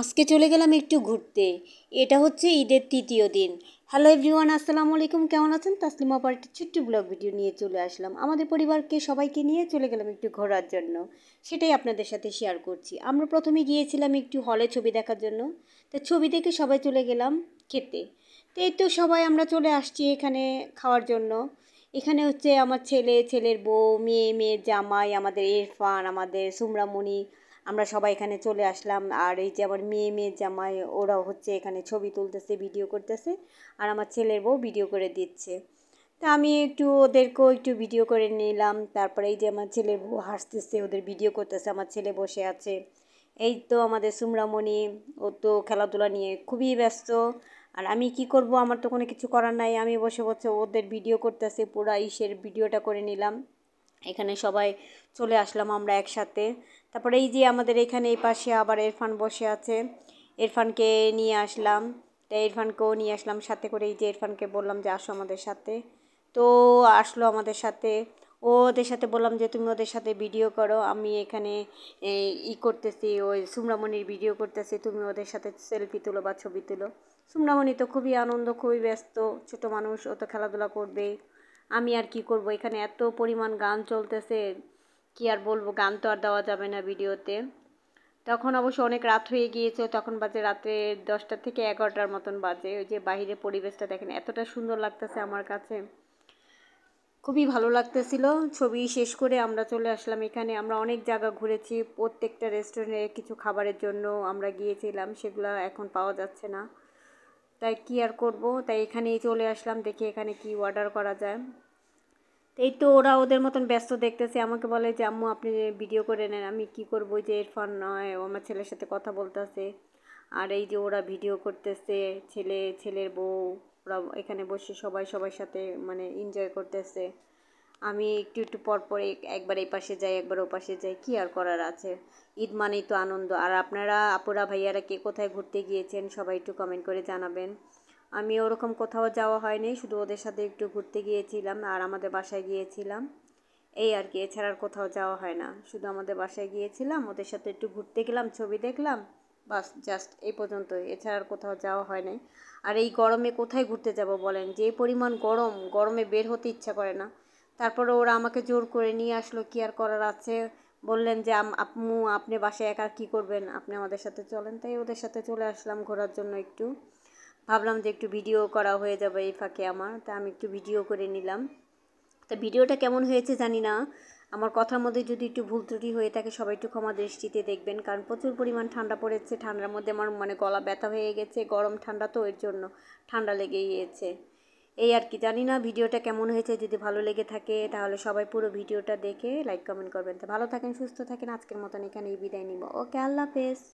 আজকে চলে গেলাম একটু ঘুরতে। এটা হচ্ছে ঈদের তৃতীয় দিন। হ্যালো এভরিওয়ান, আসসালামু আলাইকুম। কেমন আছেন? তাসলিমা পার্টির ছোট্ট ব্লগ ভিডিও নিয়ে চলে আসলাম। আমাদের পরিবারকে সবাইকে নিয়ে চলে গেলাম একটু ঘোরার জন্য। সেটাই আপনাদের সাথে শেয়ার করছি। আমরা প্রথমে গিয়েছিলাম একটু হলে ছবি দেখার জন্য। তো ছবি দেখে সবাই চলে গেলাম খেতে। তো এই তো সবাই আমরা চলে আসছি এখানে খাওয়ার জন্য। এখানে হচ্ছে আমার ছেলে, ছেলের বউ, মেয়ে, মেয়ের জামাই, আমাদের ইরফান, আমাদের সুমরামণি, আমরা সবাই এখানে চলে আসলাম। আর এই যে আমার মেয়ের জামাই, ওরাও হচ্ছে এখানে ছবি তুলতেছে, ভিডিও করতেছে। আর আমার ছেলের বউ ভিডিও করে দিচ্ছে। তা আমি একটু ওদেরকেও একটু ভিডিও করে নিলাম। তারপরে এই যে আমার ছেলের বউ হাসতেছে, ওদের ভিডিও করতেছে, আমার ছেলে বসে আছে। এই তো আমাদের সুমরামণি, ও তো খেলাধুলা নিয়ে খুবই ব্যস্ত। আর আমি কি করব, আমার তো কোনো কিছু করার নাই। আমি বসে বসে ওদের ভিডিও করতেছে, পুরা ইসের ভিডিওটা করে নিলাম। এখানে সবাই চলে আসলাম আমরা একসাথে। তারপরে এই যে আমাদের এখানে এই পাশে আবার ইরফান বসে আছে, ইরফানকে নিয়ে আসলাম। তাই ইরফানকেও নিয়ে আসলাম সাথে করে। এই যে ইরফানকে বললাম যে আসো আমাদের সাথে, তো আসলো আমাদের সাথে। ওদের সাথে বললাম যে তুমি ওদের সাথে ভিডিও করো, আমি এখানে করতেছি, ওই সুমরামণির ভিডিও করতেছি, তুমি ওদের সাথে সেলফি তুলো বা ছবি তুলো। সুমরামণি তো খুবই আনন্দ, খুবই ব্যস্ত, ছোটো মানুষ, ও তো খেলাধুলা করবে। আমি আর কি করব, এখানে এত পরিমাণ গান চলতেছে, কি আর বলবো, গান তো আর দেওয়া যাবে না ভিডিওতে। তখন অবশ্য অনেক রাত হয়ে গিয়েছে, তখন বাজে রাত্রে 10টা থেকে 11টার মতন বাজে। ওই যে বাইরের পরিবেশটা দেখেন, এতটা সুন্দর লাগতেছে আমার কাছে, খুবই ভালো লাগতেছিল। ছবি শেষ করে আমরা চলে আসলাম এখানে। আমরা অনেক জায়গা ঘুরেছি, প্রত্যেকটা রেস্টুরেন্টে কিছু খাবারের জন্য আমরা গিয়েছিলাম, সেগুলো এখন পাওয়া যাচ্ছে না। তাই কি আর করব, তাই এখানেই চলে আসলাম, দেখি এখানে কি অর্ডার করা যায়। এই তো ওরা ওদের মতন ব্যস্ত দেখতেছে, আমাকে বলে যে আম্মু আপনি ভিডিও করে নেন। আমি কি করব, যে ইরফান নয়, ও আমার ছেলের সাথে কথা বলতেছে। আর এই যে ওরা ভিডিও করতেছে, ছেলে, ছেলের বউ, ওরা এখানে বসে সবাই সবার সাথে মানে এনজয় করতেছে। আমি একটু একটু পর পর একবার এই পাশে যাই, একবার ও পাশে যাই, কি আর করার আছে। ঈদ মানেই তো আনন্দ। আর আপনারা আপুরা ভাইয়ারা কে কোথায় ঘুরতে গিয়েছেন সবাই একটু কমেন্ট করে জানাবেন। আমি ওরকম কোথাও যাওয়া হয়নি, শুধু ওদের সাথে একটু ঘুরতে গিয়েছিলাম আর আমাদের বাসায় গিয়েছিলাম, এই আর কি। এছাড়া আর কোথাও যাওয়া হয় না, শুধু আমাদের বাসায় গিয়েছিলাম, ওদের সাথে একটু ঘুরতে গেলাম, ছবি দেখলাম, বাস জাস্ট এই পর্যন্তই। এছাড়া আর কোথাও যাওয়া হয় নাই। আর এই গরমে কোথায় ঘুরতে যাব বলেন, যে পরিমাণ গরম, গরমে বের হতে ইচ্ছা করে না। তারপরে ওরা আমাকে জোর করে নিয়ে আসলো, কি আর করার আছে। বললেন যে আম্মু আপনি বাসায় একা কী করবেন, আপনি আমাদের সাথে চলেন। তাই ওদের সাথে চলে আসলাম ঘোরার জন্য একটু। ভাবলাম যে একটু ভিডিও করা হয়ে যাবে এই ফাঁকে আমার, তা আমি একটু ভিডিও করে নিলাম। তা ভিডিওটা কেমন হয়েছে জানি না, আমার কথার মধ্যে যদি একটু ভুল ত্রুটি হয়ে থাকে সবাই একটু ক্ষমা দৃষ্টিতে দেখবেন, কারণ প্রচুর পরিমাণ ঠান্ডা পড়েছে। ঠান্ডার মধ্যে আমার মানে গলা ব্যথা হয়ে গেছে, গরম ঠান্ডা তো এর জন্য ঠান্ডা লেগে গিয়েছে। এই আর কি, জানি না ভিডিওটা কেমন হয়েছে। যদি ভালো লেগে থাকে তাহলে সবাই পুরো ভিডিওটা দেখে লাইক কমেন্ট করবেন। তো ভালো থাকেন, সুস্থ থাকেন, আজকের মতন এখানেই বিদায় নিব। ওকে, আল্লাহ হাফেজ।